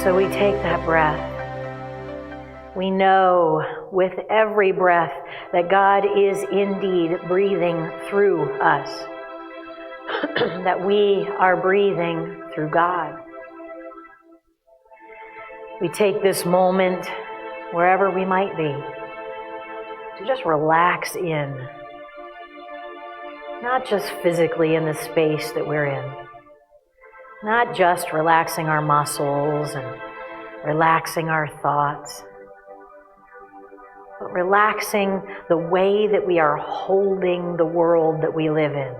So we take that breath. We know with every breath that God is indeed breathing through us, that we are breathing through God. We take this moment, wherever we might be, to just relax in, not just physically in the space that we're in, not just relaxing our muscles and relaxing our thoughts, but relaxing the way that we are holding the world that we live in.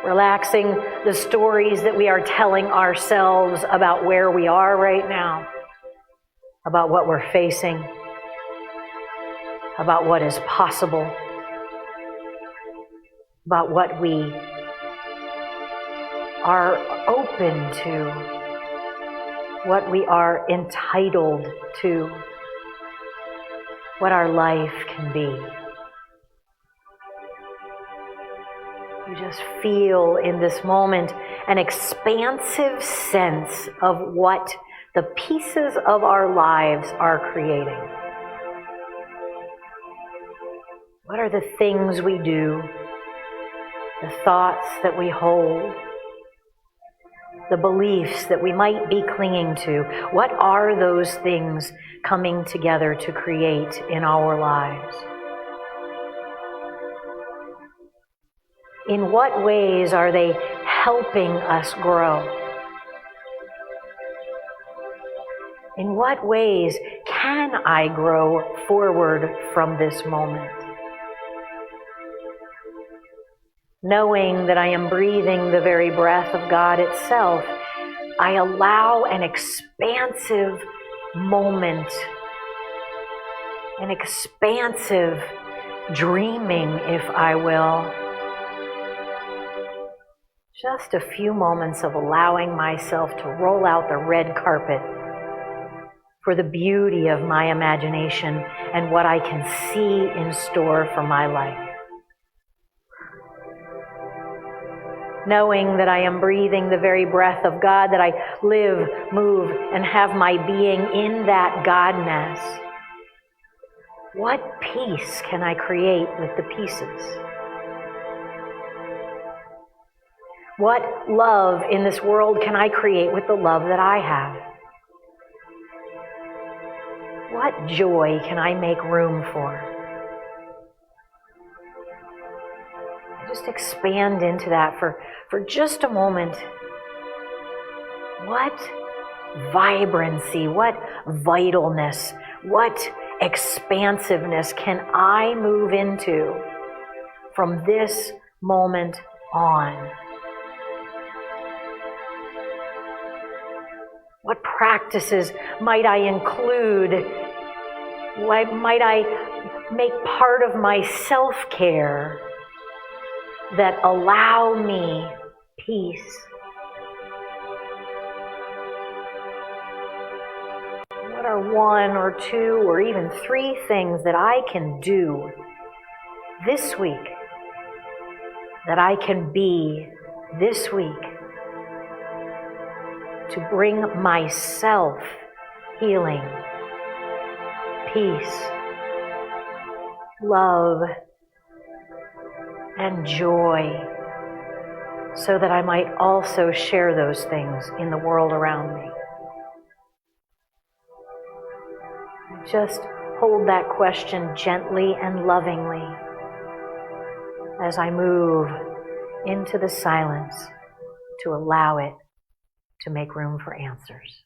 Relaxing the stories that we are telling ourselves about where we are right now, about what we're facing, about what is possible, about what we are open to, what we are entitled to, what our life can be. You just feel in this moment an expansive sense of what the pieces of our lives are creating. What are the things we do, the thoughts that we hold, the beliefs that we might be clinging to? What are those things coming together to create in our lives? In what ways are they helping us grow? In what ways can I grow forward from this moment? Knowing that I am breathing the very breath of God itself, I allow an expansive moment, an expansive dreaming, if I will. Just a few moments of allowing myself to roll out the red carpet for the beauty of my imagination and what I can see in store for my life. Knowing that I am breathing the very breath of God, that I live, move, and have my being in that Godness. What peace can I create with the pieces? What love in this world can I create with the love that I have? What joy can I make room for? Just expand into that for just a moment. What vibrancy, what vitalness, what expansiveness can I move into from this moment on? What practices might I include? What might I make part of my self-care that allow me peace? What are one or two or even three things that I can do this week, that I can be this week, to bring myself healing, peace, love, and joy, so that I might also share those things in the world around me? Just hold that question gently and lovingly as I move into the silence to allow it to make room for answers.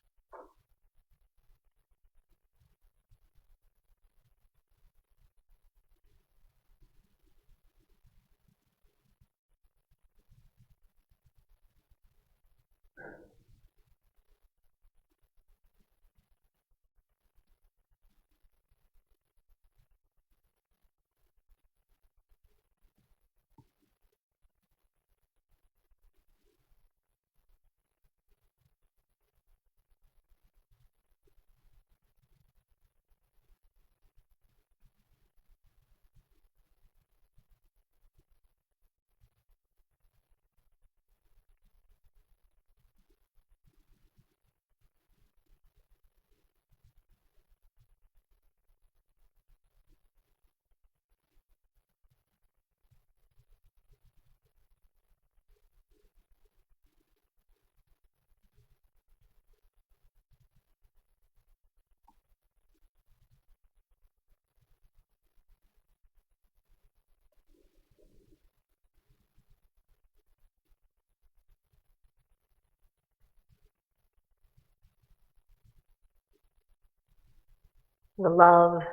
The love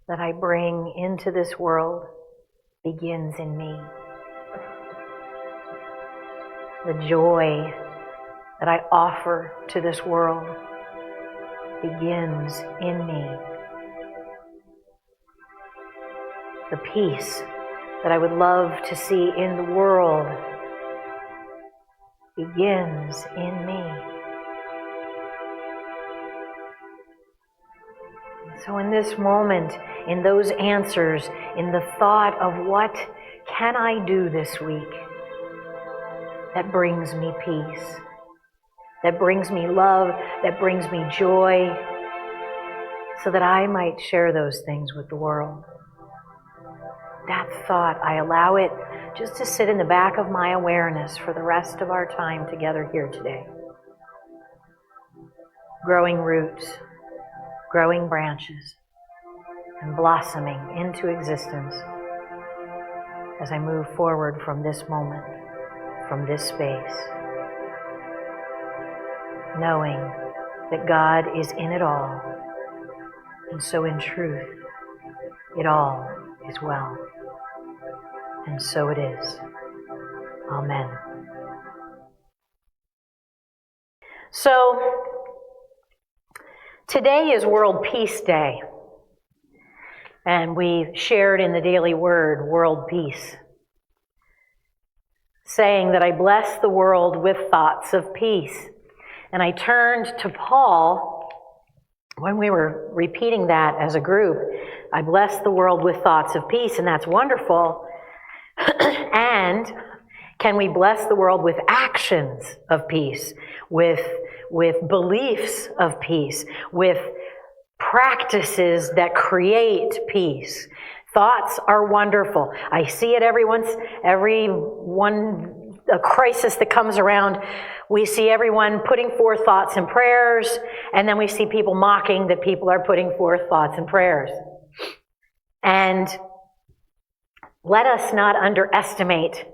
that I bring into this world begins in me. The joy that I offer to this world begins in me. The peace that I would love to see in the world begins in me. So in this moment, in those answers, in the thought of what can I do this week that brings me peace, that brings me love, that brings me joy, so that I might share those things with the world. That thought, I allow it just to sit in the back of my awareness for the rest of our time together here today. Growing roots, growing branches, and blossoming into existence as I move forward from this moment, from this space, knowing that God is in it all, and so in truth, it all is well. And so it is. Amen. So, today is World Peace Day. And we shared in the daily word, world peace, saying that I bless the world with thoughts of peace. And I turned to Paul when we were repeating that as a group. I bless the world with thoughts of peace, and that's wonderful. And can we bless the world with actions of peace, with beliefs of peace, with practices that create peace? Thoughts are wonderful. I see it a crisis that comes around, we see everyone putting forth thoughts and prayers, and then we see people mocking that people are putting forth thoughts and prayers. And let us not underestimate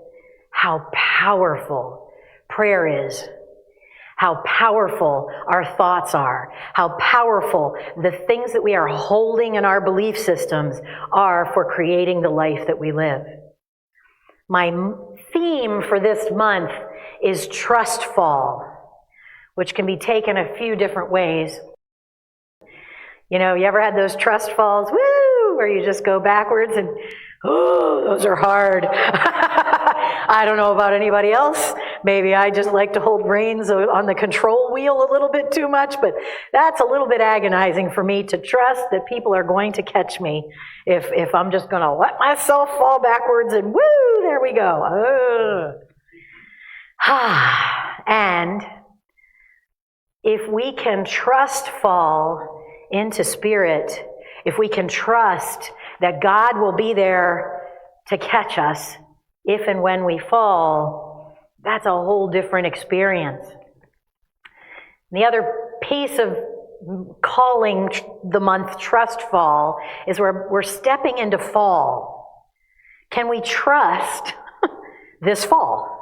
how powerful prayer is, how powerful our thoughts are, how powerful the things that we are holding in our belief systems are for creating the life that we live. My theme for this month is trust fall, which can be taken a few different ways. You know, you ever had those trust falls, woo, where you just go backwards and, oh, those are hard. I don't know about anybody else. Maybe I just like to hold reins on the control wheel a little bit too much, but that's a little bit agonizing for me to trust that people are going to catch me if I'm just going to let myself fall backwards and woo, there we go. And if we can trust fall into spirit, if we can trust that God will be there to catch us if and when we fall, that's a whole different experience. The other piece of calling the month Trust Fall is we're stepping into fall. Can we trust this fall?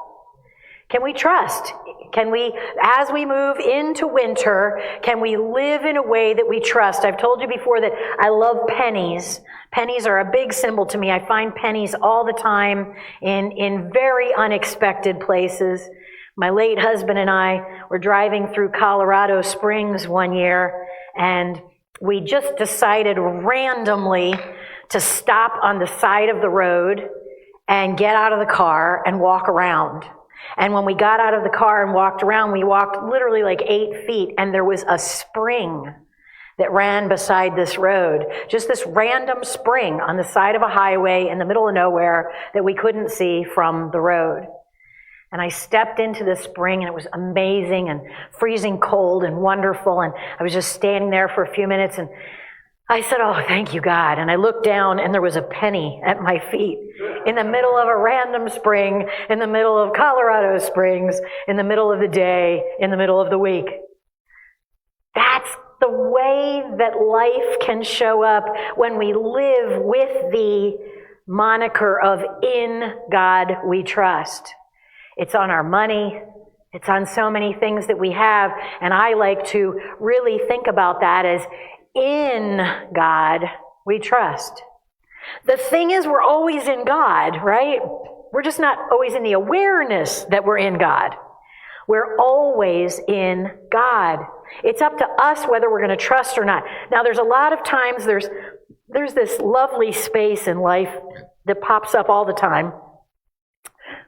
Can we trust? Can we, as we move into winter, can we live in a way that we trust? I've told you before that I love pennies. Pennies are a big symbol to me. I find pennies all the time in very unexpected places. My late husband and I were driving through Colorado Springs one year, and we just decided randomly to stop on the side of the road and get out of the car and walk around. And when we got out of the car and walked around, we walked literally like 8 feet, and there was a spring that ran beside this road. Just this random spring on the side of a highway in the middle of nowhere that we couldn't see from the road. And I stepped into this spring, and it was amazing and freezing cold and wonderful. And I was just standing there for a few minutes, and I said, oh, thank you, God. And I looked down, and there was a penny at my feet in the middle of a random spring, in the middle of Colorado Springs, in the middle of the day, in the middle of the week. That's the way that life can show up when we live with the moniker of "In God We Trust." It's on our money. It's on so many things that we have. And I like to really think about that as in God we trust. The thing is, we're always in God, right? We're just not always in the awareness that we're in God. We're always in God. It's up to us whether we're going to trust or not. Now, there's a lot of times there's this lovely space in life that pops up all the time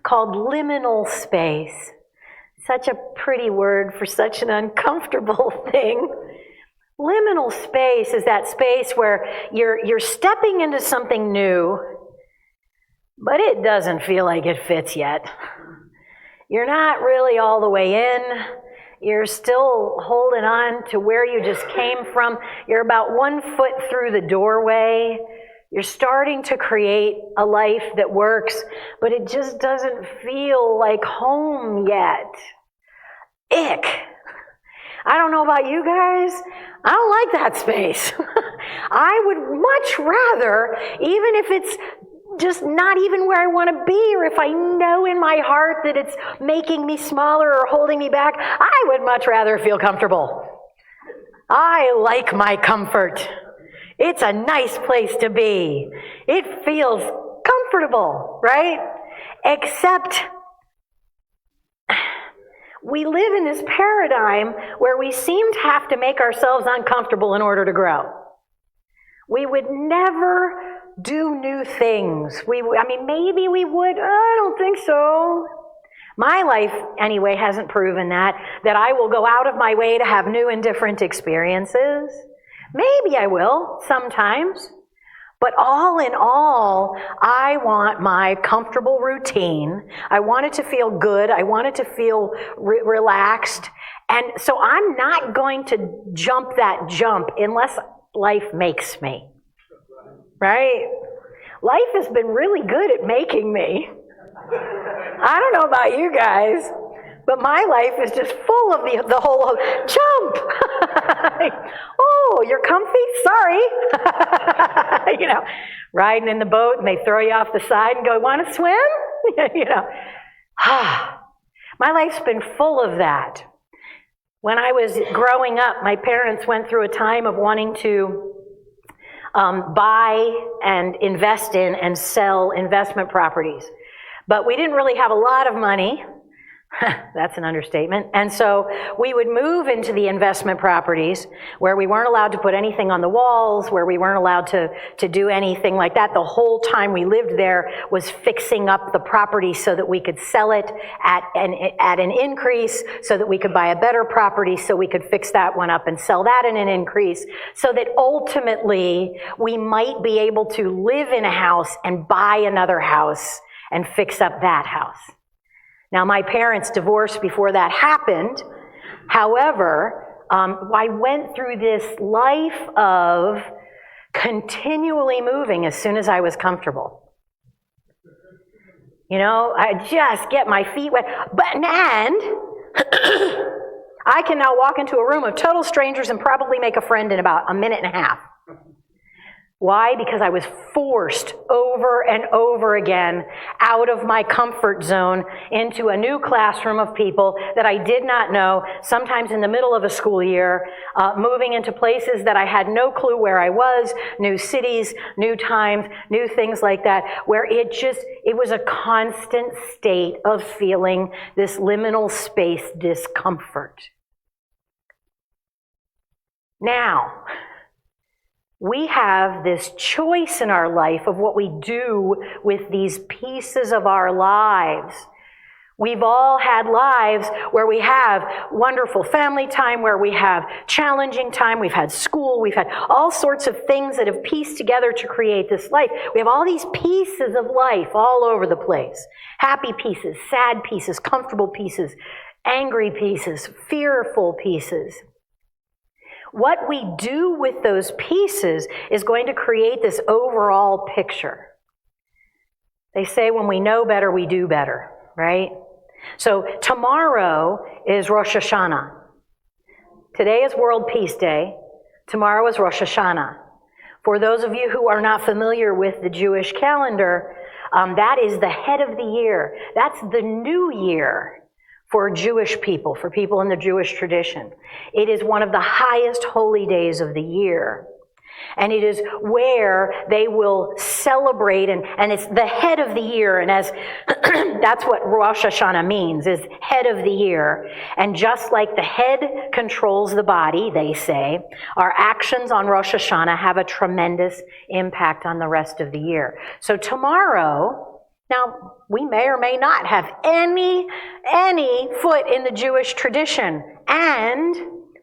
called liminal space. Such a pretty word for such an uncomfortable thing. Liminal space is that space where you're stepping into something new, but it doesn't feel like it fits yet. You're not really all the way in. You're still holding on to where you just came from. You're about 1 foot through the doorway. You're starting to create a life that works, but it just doesn't feel like home yet. Ick. I don't know about you guys. I don't like that space. I would much rather, even if it's just not even where I want to be, or if I know in my heart that it's making me smaller or holding me back, I would much rather feel comfortable. I like my comfort. It's a nice place to be. It feels comfortable, right? Except we live in this paradigm where we seem to have to make ourselves uncomfortable in order to grow. We would never do new things. Maybe we would. I don't think so. My life, anyway, hasn't proven that I will go out of my way to have new and different experiences. Maybe I will, sometimes. But all in all, I want my comfortable routine. I want it to feel good. I want it to feel relaxed. And so I'm not going to jump that jump unless life makes me. Right? Life has been really good at making me. I don't know about you guys, but my life is just full of the whole jump. Oh, you're comfy? Sorry. Riding in the boat and they throw you off the side and go, want to swim? My life's been full of that. When I was growing up, my parents went through a time of wanting to buy and invest in and sell investment properties. But we didn't really have a lot of money. That's an understatement. And so we would move into the investment properties where we weren't allowed to put anything on the walls, where we weren't allowed to do anything like that. The whole time we lived there was fixing up the property so that we could sell it at an increase, so that we could buy a better property, so we could fix that one up and sell that at an increase, so that ultimately we might be able to live in a house and buy another house and fix up that house. Now, my parents divorced before that happened. However, I went through this life of continually moving as soon as I was comfortable. I just get my feet wet. And I can now walk into a room of total strangers and probably make a friend in about a minute and a half. Why? Because I was forced over and over again out of my comfort zone into a new classroom of people that I did not know, sometimes in the middle of a school year, moving into places that I had no clue where I was, new cities, new times, new things like that, where it was a constant state of feeling this liminal space discomfort. Now, we have this choice in our life of what we do with these pieces of our lives. We've all had lives where we have wonderful family time, where we have challenging time, we've had school, we've had all sorts of things that have pieced together to create this life. We have all these pieces of life all over the place. Happy pieces, sad pieces, comfortable pieces, angry pieces, fearful pieces. What we do with those pieces is going to create this overall picture. They say when we know better, we do better, right? So tomorrow is Rosh Hashanah. Today is World Peace Day. Tomorrow is Rosh Hashanah. For those of you who are not familiar with the Jewish calendar, that is the head of the year. That's the new year for Jewish people, for people in the Jewish tradition. It is one of the highest holy days of the year. And it is where they will celebrate, and it's the head of the year, and as that's what Rosh Hashanah means, is head of the year. And just like the head controls the body, they say, our actions on Rosh Hashanah have a tremendous impact on the rest of the year. So tomorrow, now we may or may not have any foot in the Jewish tradition, and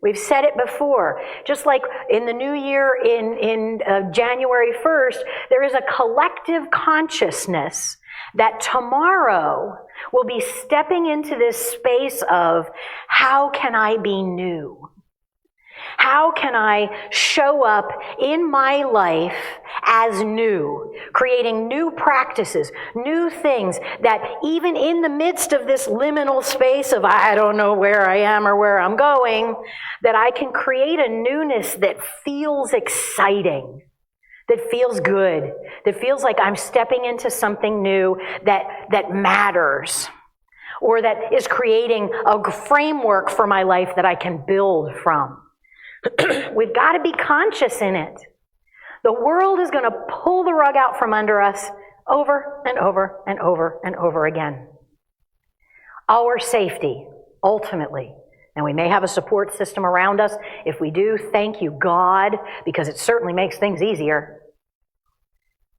we've said it before. Just like in the new year, in January 1st, there is a collective consciousness that tomorrow will be stepping into this space of, how can I be new? How can I show up in my life as new, creating new practices, new things that even in the midst of this liminal space of I don't know where I am or where I'm going, that I can create a newness that feels exciting, that feels good, that feels like I'm stepping into something new that matters, or that is creating a framework for my life that I can build from. We've got to be conscious in it. The world is going to pull the rug out from under us over and over and over and over again. Our safety, ultimately, and we may have a support system around us. If we do, thank you, God, because it certainly makes things easier.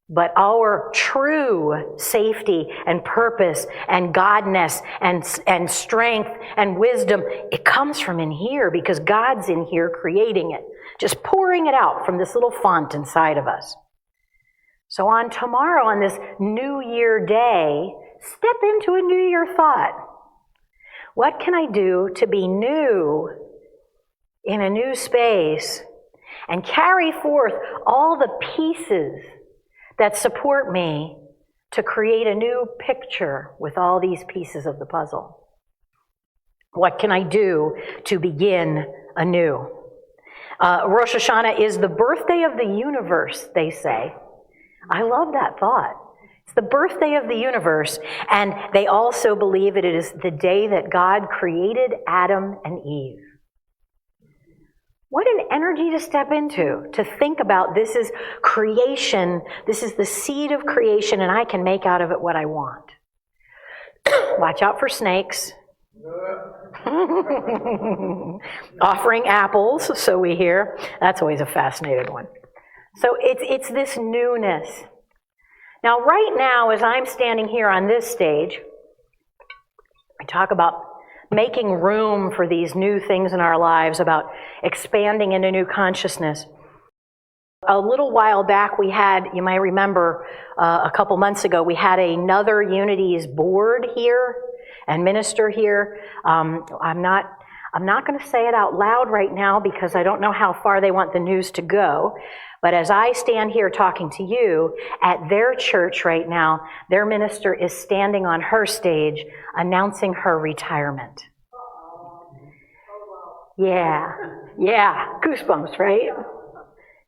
But our true safety and purpose and godness and strength and wisdom, it comes from in here, because God's in here creating it, just pouring it out from this little font inside of us. So on tomorrow, on this New Year day, step into a New Year thought. What can I do to be new in a new space and carry forth all the pieces that support me to create a new picture with all these pieces of the puzzle? What can I do to begin anew? Rosh Hashanah is the birthday of the universe, they say. I love that thought. It's the birthday of the universe, and they also believe it is the day that God created Adam and Eve. What an energy to step into, to think about this is creation, this is the seed of creation, and I can make out of it what I want. Watch out for snakes. Offering apples, so we hear. That's always a fascinating one. So it's this newness. Now, right now, as I'm standing here on this stage, I talk about making room for these new things in our lives, about expanding into new consciousness. A little while back, we had, you might remember, a couple months ago, we had another Unities board here and minister here. I'm not going to say it out loud right now because I don't know how far they want the news to go. But as I stand here talking to you, at their church right now, their minister is standing on her stage announcing her retirement. Yeah, goosebumps, right?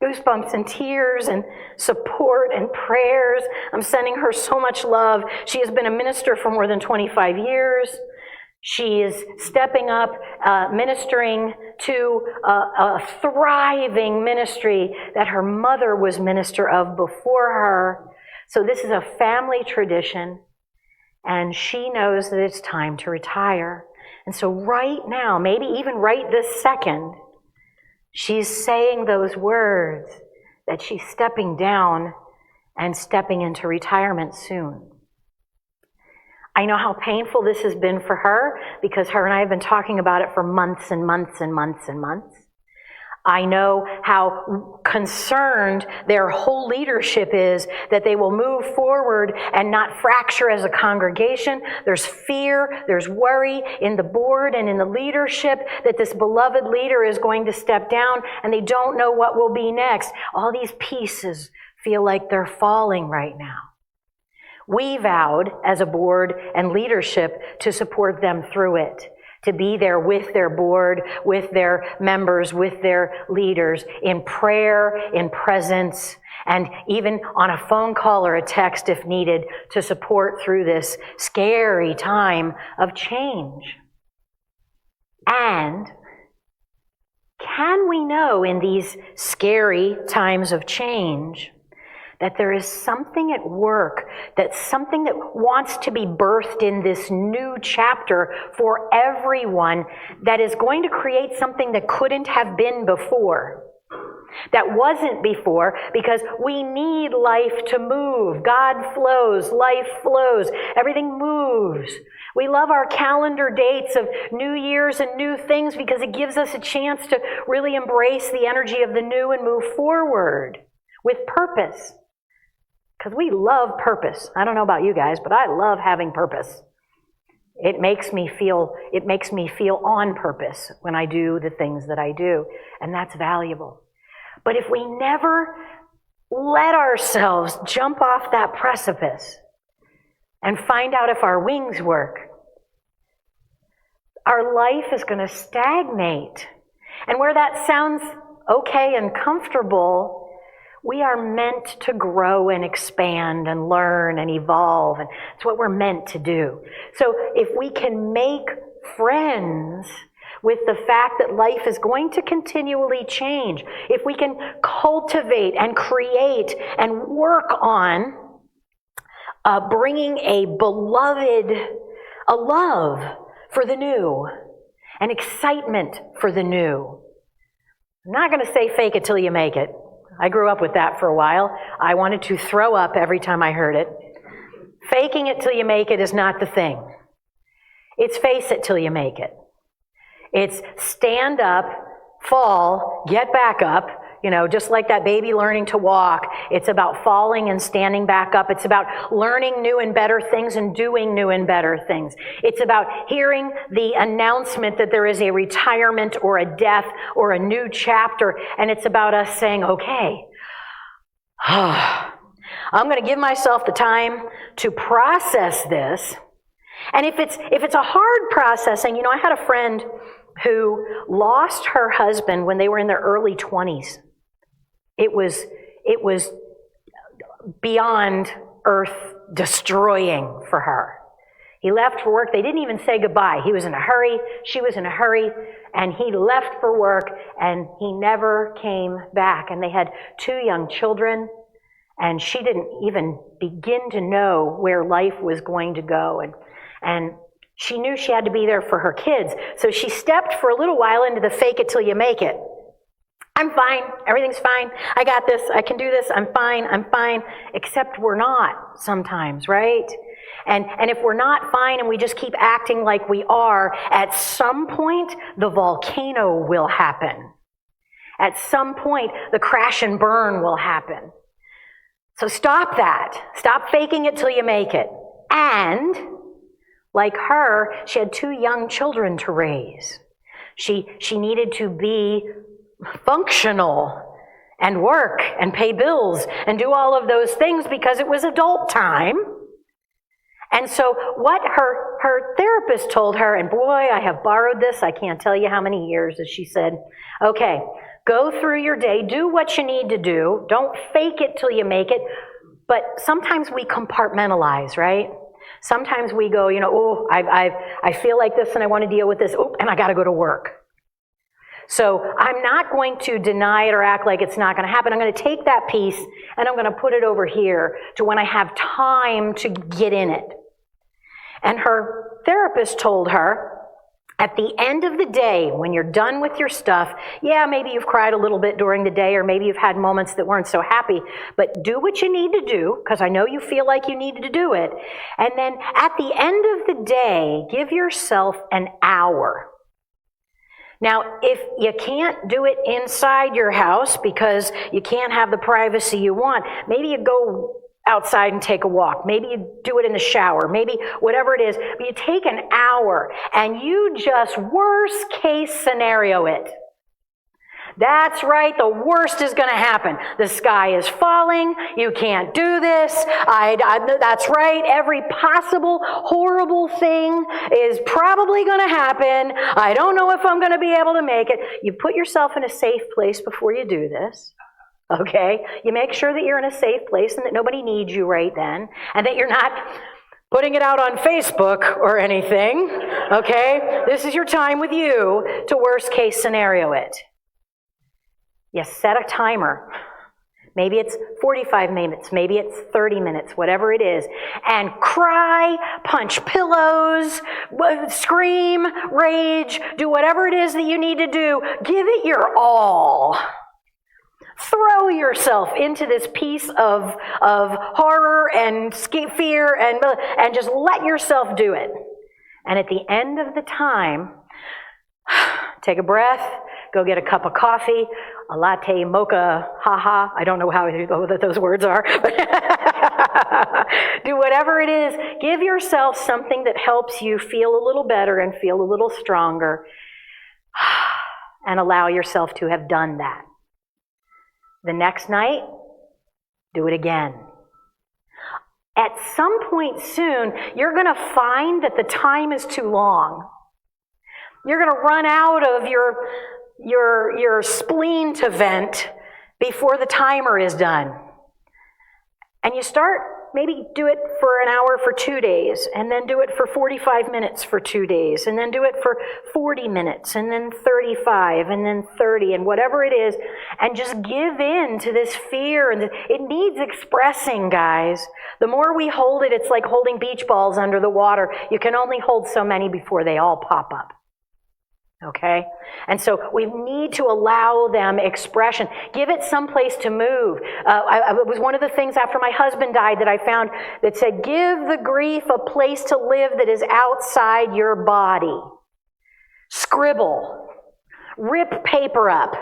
Goosebumps and tears and support and prayers. I'm sending her so much love. She has been a minister for more than 25 years. She is stepping up, ministering to a thriving ministry that her mother was minister of before her. So this is a family tradition, and she knows that it's time to retire. And so right now, maybe even right this second, she's saying those words that she's stepping down and stepping into retirement soon. I know how painful this has been for her because her and I have been talking about it for months and months and months and months. I know how concerned their whole leadership is that they will move forward and not fracture as a congregation. There's fear, there's worry in the board and in the leadership that this beloved leader is going to step down and they don't know what will be next. All these pieces feel like they're falling right now. We vowed as a board and leadership to support them through it, to be there with their board, with their members, with their leaders, in prayer, in presence, and even on a phone call or a text if needed, to support through this scary time of change. And can we know in these scary times of change that there is something at work, that something that wants to be birthed in this new chapter for everyone that is going to create something that couldn't have been before, that wasn't before, because we need life to move. God flows, life flows, everything moves. We love our calendar dates of New Year's and new things because it gives us a chance to really embrace the energy of the new and move forward with purpose. Because we love purpose. I don't know about you guys, but I love having purpose. It makes me feel on purpose when I do the things that I do, and that's valuable. But if we never let ourselves jump off that precipice and find out if our wings work, our life is going to stagnate. And where that sounds okay and comfortable, we are meant to grow and expand and learn and evolve, and it's what we're meant to do. So if we can make friends with the fact that life is going to continually change, if we can cultivate and create and work on bringing a love for the new, an excitement for the new. I'm not going to say fake it till you make it. I grew up with that for a while. I wanted to throw up every time I heard it. Faking it till you make it is not the thing. It's face it till you make it. It's stand up, fall, get back up, just like that baby learning to walk. It's about falling and standing back up. It's about learning new and better things and doing new and better things. It's about hearing the announcement that there is a retirement or a death or a new chapter, and it's about us saying, okay, I'm going to give myself the time to process this. And if it's a hard processing, I had a friend who lost her husband when they were in their early 20s. It was beyond earth destroying for her. He left for work. They didn't even say goodbye. He was in a hurry. She was in a hurry. And he left for work and he never came back. And they had 2 young children. And she didn't even begin to know where life was going to go. And she knew she had to be there for her kids. So she stepped for a little while into the fake it till you make it. I'm fine. Everything's fine. I got this. I can do this. I'm fine. Except we're not sometimes, right? And if we're not fine and we just keep acting like we are, at some point, the volcano will happen. At some point, the crash and burn will happen. So stop that. Stop faking it till you make it. And like her, she had 2 young children to raise. She needed to be functional and work and pay bills and do all of those things because it was adult time. And so what her therapist told her, and boy, I have borrowed this, I can't tell you how many years, as she said, okay, go through your day, do what you need to do, don't fake it till you make it, but sometimes we compartmentalize, right? Sometimes we go, I feel like this and I want to deal with this, and I got to go to work. So I'm not going to deny it or act like it's not going to happen. I'm going to take that piece and I'm going to put it over here to when I have time to get in it. And her therapist told her, at the end of the day, when you're done with your stuff, yeah, maybe you've cried a little bit during the day, or maybe you've had moments that weren't so happy, but do what you need to do, because I know you feel like you needed to do it. And then at the end of the day, give yourself an hour. Now, if you can't do it inside your house because you can't have the privacy you want, maybe you go outside and take a walk. Maybe you do it in the shower. Maybe whatever it is. But you take an hour and you just worst case scenario it. That's right, the worst is going to happen. The sky is falling. You can't do this. That's right, every possible horrible thing is probably going to happen. I don't know if I'm going to be able to make it. You put yourself in a safe place before you do this. Okay? You make sure that you're in a safe place and that nobody needs you right then, and that you're not putting it out on Facebook or anything, okay? This is your time with you to worst case scenario it. You set a timer. Maybe it's 45 minutes, maybe it's 30 minutes, whatever it is. And cry, punch pillows, scream, rage, do whatever it is that you need to do. Give it your all. Throw yourself into this piece of horror and fear and just let yourself do it. And at the end of the time, take a breath, go get a cup of coffee, a latte, mocha, haha. I don't know how those words are. But do whatever it is. Give yourself something that helps you feel a little better and feel a little stronger. And allow yourself to have done that. The next night, do it again. At some point soon, you're going to find that the time is too long. You're going to run out of your spleen to vent before the timer is done. And you start, maybe do it for an hour for 2 days, and then do it for 45 minutes for 2 days, and then do it for 40 minutes, and then 35, and then 30, and whatever it is, and just give in to this fear. And it needs expressing, guys. The more we hold it, it's like holding beach balls under the water. You can only hold so many before they all pop up. Okay? And so we need to allow them expression. Give it some place to move. It was one of the things after my husband died that I found that said, give the grief a place to live that is outside your body. Scribble. Rip paper up.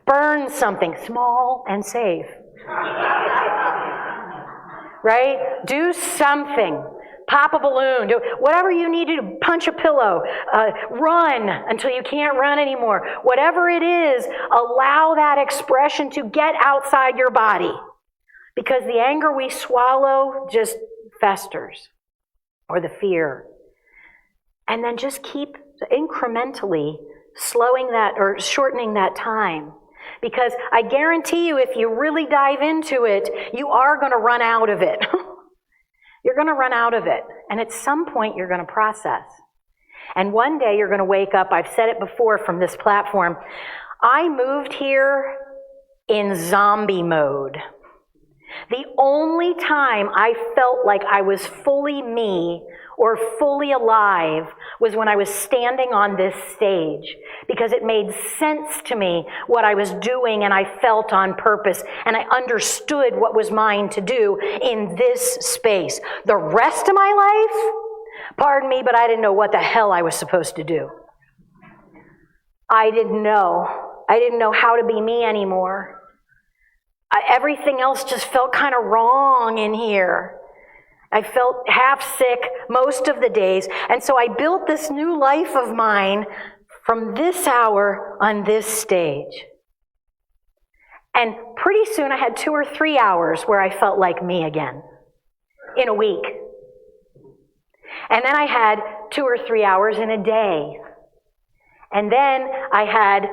Burn something small and safe. Right? Do something. Pop a balloon, do whatever you need to do, punch a pillow, run until you can't run anymore. Whatever it is, allow that expression to get outside your body. Because the anger we swallow just festers, or the fear. And then just keep incrementally slowing that or shortening that time. Because I guarantee you, if you really dive into it, you are going to run out of it. You're going to run out of it. And at some point, you're going to process. And one day, you're going to wake up. I've said it before from this platform. I moved here in zombie mode. The only time I felt like I was fully me or fully alive was when I was standing on this stage, because it made sense to me what I was doing, and I felt on purpose, and I understood what was mine to do in this space. The rest of my life, pardon me, but I didn't know what the hell I was supposed to do. I didn't know. I didn't know how to be me anymore. Everything else just felt kind of wrong in here. I felt half sick most of the days. And so I built this new life of mine from this hour on this stage. And pretty soon I had 2 or 3 hours where I felt like me again in a week. And then I had 2 or 3 hours in a day. And then I had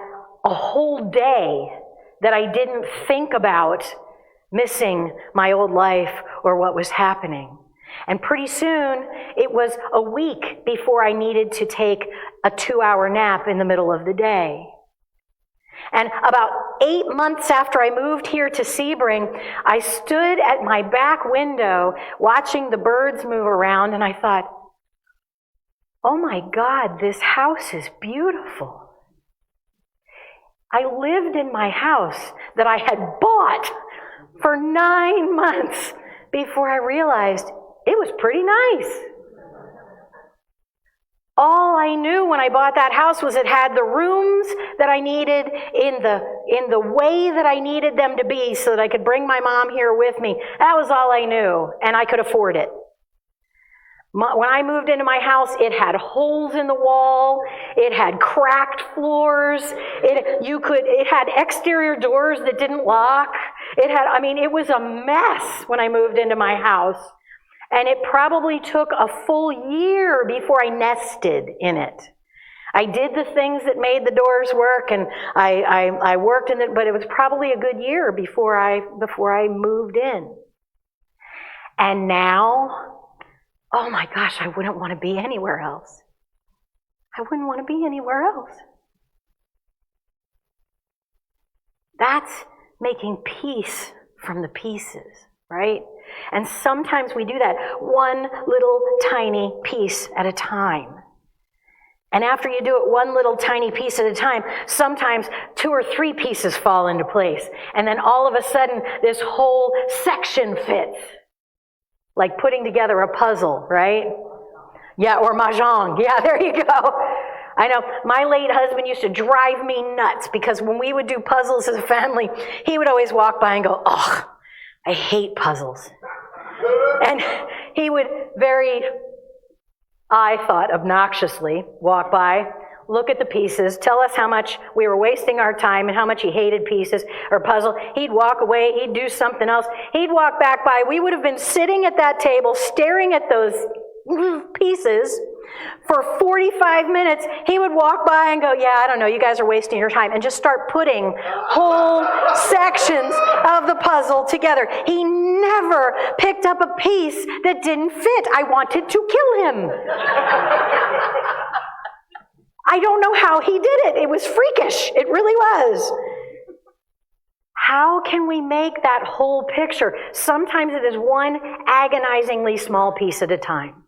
a whole day that I didn't think about missing my old life or what was happening. And pretty soon, it was a week before I needed to take a 2-hour nap in the middle of the day. And about 8 months after I moved here to Sebring, I stood at my back window watching the birds move around, and I thought, oh my God, this house is beautiful. I lived in my house that I had bought for 9 months before I realized it was pretty nice. All I knew when I bought that house was it had the rooms that I needed in the way that I needed them to be so that I could bring my mom here with me. That was all I knew, and I could afford it. When I moved into my house, it had holes in the wall. It had cracked floors. It had exterior doors that didn't lock. It was a mess when I moved into my house. And it probably took a full year before I nested in it. I did the things that made the doors work, and I worked in it, but it was probably a good year before I moved in. And now, oh my gosh, I wouldn't want to be anywhere else. I wouldn't want to be anywhere else. That's making peace from the pieces, right? And sometimes we do that one little tiny piece at a time. And after you do it one little tiny piece at a time, sometimes 2 or 3 pieces fall into place. And then all of a sudden, this whole section fits. Like putting together a puzzle, right? Yeah, or mahjong. Yeah, there you go. I know, my late husband used to drive me nuts because when we would do puzzles as a family, he would always walk by and go, "Oh, I hate puzzles." And he would I thought, obnoxiously walk by, look at the pieces, tell us how much we were wasting our time and how much he hated pieces or puzzle. He'd walk away, he'd do something else. He'd walk back by. We would have been sitting at that table staring at those pieces for 45 minutes. He would walk by and go, "Yeah, I don't know, you guys are wasting your time," and just start putting whole sections of the puzzle together. He never picked up a piece that didn't fit. I wanted to kill him. I don't know how he did it. It was freakish. It really was. How can we make that whole picture? Sometimes it is one agonizingly small piece at a time.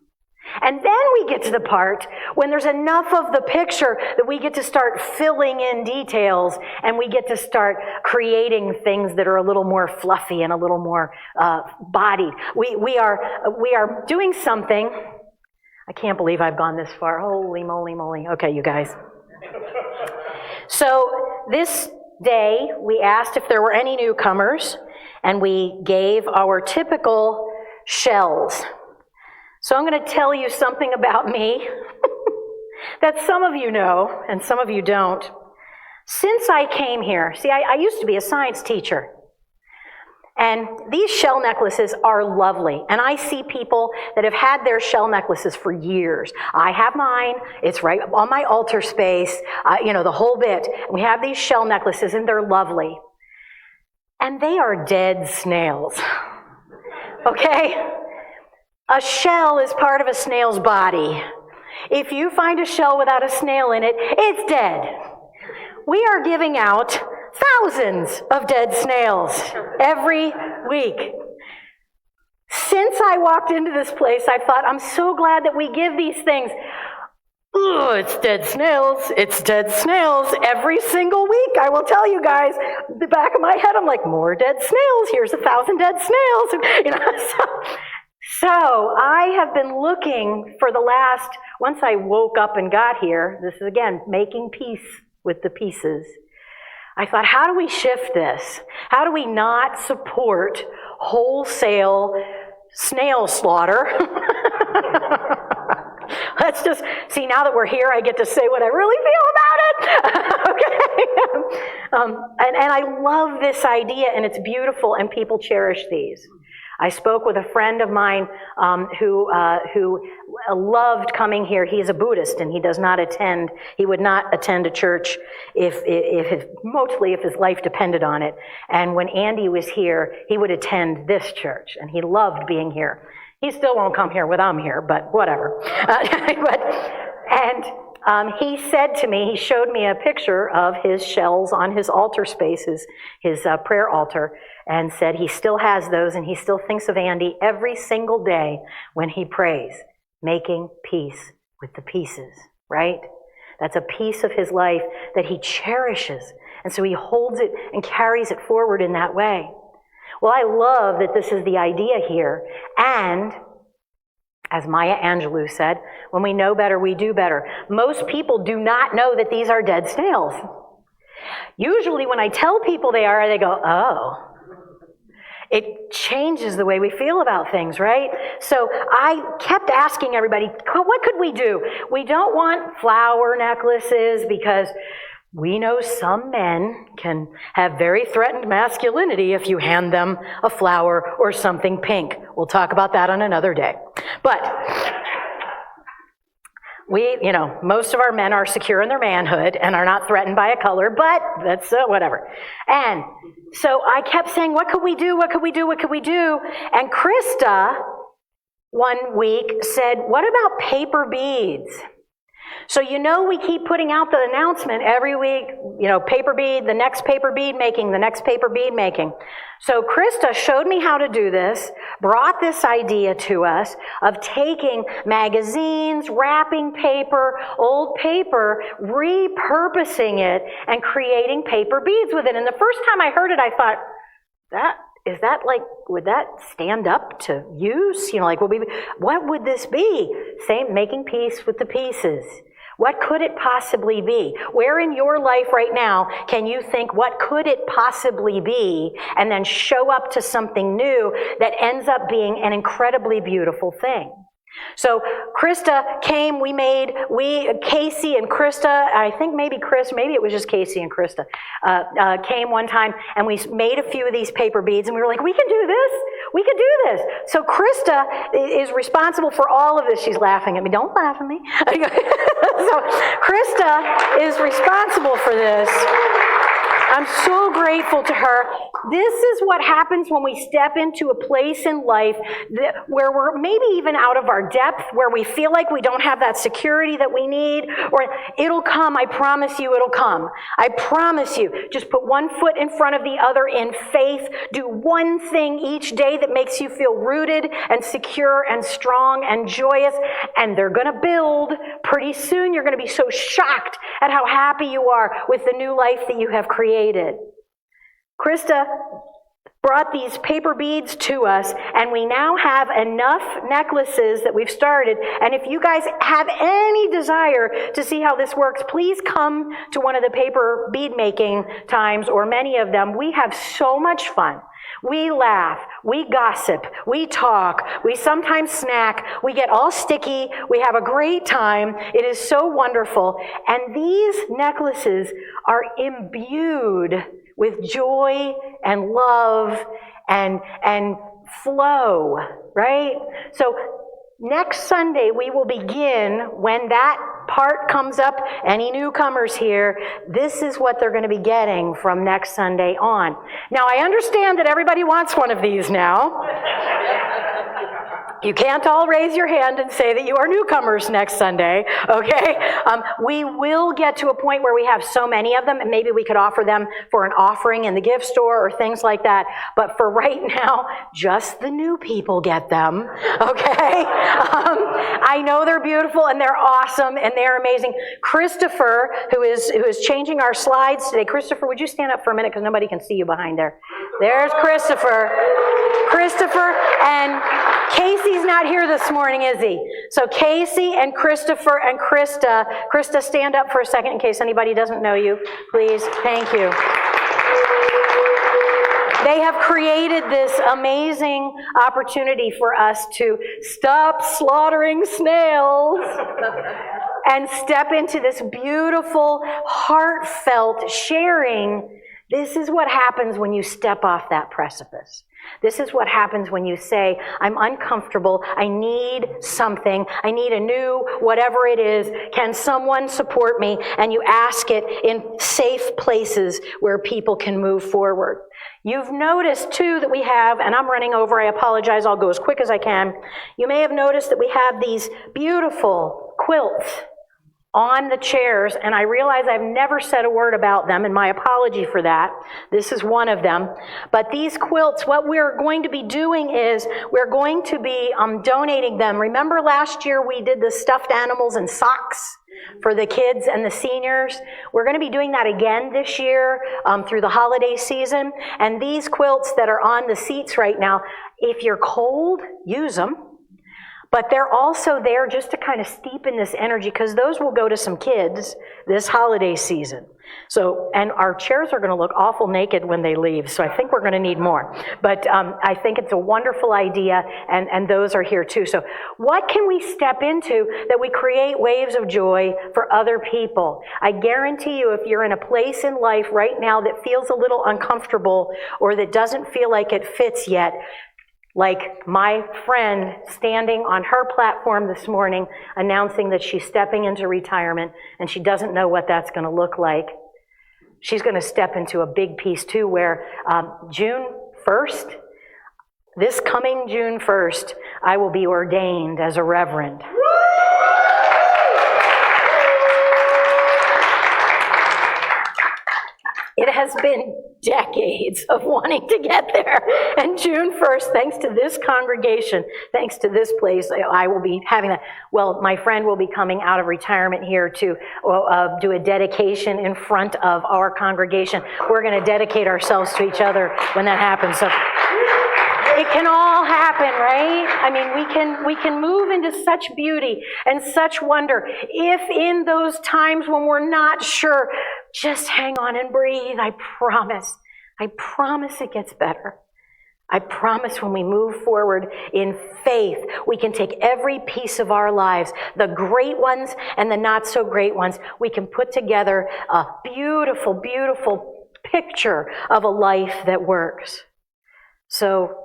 And then we get to the part when there's enough of the picture that we get to start filling in details and we get to start creating things that are a little more fluffy and a little more bodied. We are doing something. I can't believe I've gone this far. Holy moly moly. Okay, you guys. So this day we asked if there were any newcomers and we gave our typical shells. So I'm going to tell you something about me that some of you know and some of you don't. Since I came here, see, I used to be a science teacher. And these shell necklaces are lovely. And I see people that have had their shell necklaces for years. I have mine. It's right on my altar space, the whole bit. We have these shell necklaces and they're lovely. And they are dead snails. Okay? A shell is part of a snail's body. If you find a shell without a snail in it, it's dead. We are giving out thousands of dead snails every week. Since I walked into this place, I thought, I'm so glad that we give these things. Oh, it's dead snails. It's dead snails every single week. I will tell you guys, the back of my head, I'm like, more dead snails. Here's 1,000 dead snails. So I have been looking for once I woke up and got here, this is again, making peace with the pieces. I thought, how do we shift this? How do we not support wholesale snail slaughter? Let's just, see, now that we're here, I get to say what I really feel about it. Okay. And I love this idea, and it's beautiful, and people cherish these. I spoke with a friend of mine who loved coming here. He's a Buddhist, and he does not attend. He would not attend a church mostly if his life depended on it. And when Andy was here, he would attend this church, and he loved being here. He still won't come here when I'm here, but whatever. He said to me, he showed me a picture of his shells on his altar spaces, his prayer altar, and said he still has those and he still thinks of Andy every single day when he prays, making peace with the pieces, right? That's a piece of his life that he cherishes. And so he holds it and carries it forward in that way. Well, I love that this is the idea here. And as Maya Angelou said, when we know better, we do better. Most people do not know that these are dead snails. Usually when I tell people they are, they go, oh. It changes the way we feel about things, right? So I kept asking everybody, what could we do? We don't want flower necklaces because we know some men can have very threatened masculinity if you hand them a flower or something pink. We'll talk about that on another day. But most of our men are secure in their manhood and are not threatened by a color, but that's whatever. And so I kept saying, what could we do? What could we do? What could we do? And Krista one week said, what about paper beads? So we keep putting out the announcement every week, paper bead, the next paper bead making, the next paper bead making. So Krista showed me how to do this, brought this idea to us of taking magazines, wrapping paper, old paper, repurposing it, and creating paper beads with it. And the first time I heard it, I thought, would that stand up to use? What would this be? Same, making peace with the pieces. What could it possibly be? Where in your life right now can you think, what could it possibly be? And then show up to something new that ends up being an incredibly beautiful thing. So Krista came, Casey and Krista, I think maybe it was just Casey and Krista, came one time and we made a few of these paper beads and we were like, we can do this. So Krista is responsible for all of this. She's laughing at me. Don't laugh at me. So Krista is responsible for this. I'm so grateful to her. This is what happens when we step into a place in life where we're maybe even out of our depth, where we feel like we don't have that security that we need, or it'll come. I promise you it'll come. I promise you. Just put one foot in front of the other in faith. Do one thing each day that makes you feel rooted and secure and strong and joyous, and they're going to build. Pretty soon you're going to be so shocked at how happy you are with the new life that you have created. Krista brought these paper beads to us, and we now have enough necklaces that we've started. And if you guys have any desire to see how this works, please come to one of the paper bead making times, or many of them. We have so much fun. We laugh, we gossip, we talk, we sometimes snack, we get all sticky, we have a great time. It is so wonderful. And these necklaces are imbued with joy and love and flow, right? So next Sunday we will begin, when that part comes up, any newcomers here, this is what they're going to be getting from next Sunday on. Now, I understand that everybody wants one of these now. You can't all raise your hand and say that you are newcomers next Sunday, okay? We will get to a point where we have so many of them, and maybe we could offer them for an offering in the gift store or things like that. But for right now, just the new people get them, okay? I know they're beautiful and they're awesome and they're amazing. Christopher, who is changing our slides today. Christopher, would you stand up for a minute because nobody can see you behind there? There's Christopher. Christopher and Casey's not here this morning, is he? So Casey and Christopher and Krista. Krista, stand up for a second in case anybody doesn't know you, please. Thank you. They have created this amazing opportunity for us to stop slaughtering snails and step into this beautiful, heartfelt sharing. This is what happens when you step off that precipice. This is what happens when you say, I'm uncomfortable, I need something, I need a new whatever it is, can someone support me? And you ask it in safe places where people can move forward. You've noticed too that we have, and I'm running over, I apologize, I'll go as quick as I can. You may have noticed that we have these beautiful quilts on the chairs, and I realize I've never said a word about them, and my apology for that. This is one of them. But these quilts, what we're going to be doing is we're going to be donating them. Remember last year we did the stuffed animals and socks for the kids and the seniors? We're going to be doing that again this year through the holiday season. And these quilts that are on the seats right now, if you're cold, use them. But they're also there just to kind of steepen this energy, because those will go to some kids this holiday season. So, and our chairs are going to look awful naked when they leave, so I think we're going to need more. But I think it's a wonderful idea, and those are here too. So what can we step into that we create waves of joy for other people? I guarantee you, if you're in a place in life right now that feels a little uncomfortable or that doesn't feel like it fits yet, like my friend standing on her platform this morning announcing that she's stepping into retirement and she doesn't know what that's going to look like. She's going to step into a big piece too, where June 1st, This coming June 1st, I will be ordained as a reverend. It has been decades of wanting to get there. And June 1st, thanks to this congregation, thanks to this place, I will be having that. Well, my friend will be coming out of retirement here to do a dedication in front of our congregation. We're going to dedicate ourselves to each other when that happens. So it can all happen, right? I mean, we can move into such beauty and such wonder if in those times when we're not sure, just hang on and breathe. I promise it gets better. I promise when we move forward in faith, we can take every piece of our lives, the great ones and the not so great ones, we can put together a beautiful, beautiful picture of a life that works. So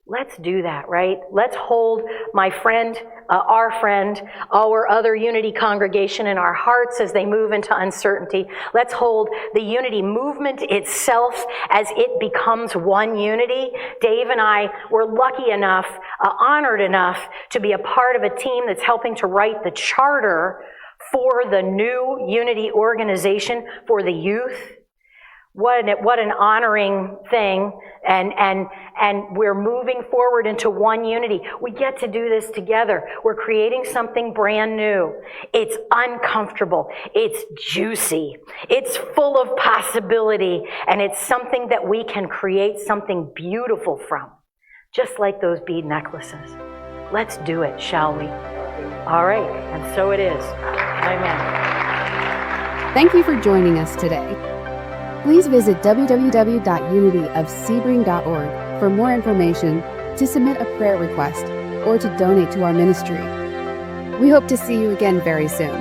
let's do that, right? Let's hold my friend, our other Unity congregation in our hearts as they move into uncertainty. Let's hold the Unity movement itself as it becomes one unity. Dave and I were lucky enough, honored enough to be a part of a team that's helping to write the charter for the new Unity organization for the youth. What an honoring thing, and we're moving forward into one unity. We get to do this together. We're creating something brand new. It's uncomfortable. It's juicy. It's full of possibility, and it's something that we can create something beautiful from, just like those bead necklaces. Let's do it, shall we? All right, and so it is. Amen. Thank you for joining us today. Please visit www.unityofsebring.org for more information, to submit a prayer request, or to donate to our ministry. We hope to see you again very soon.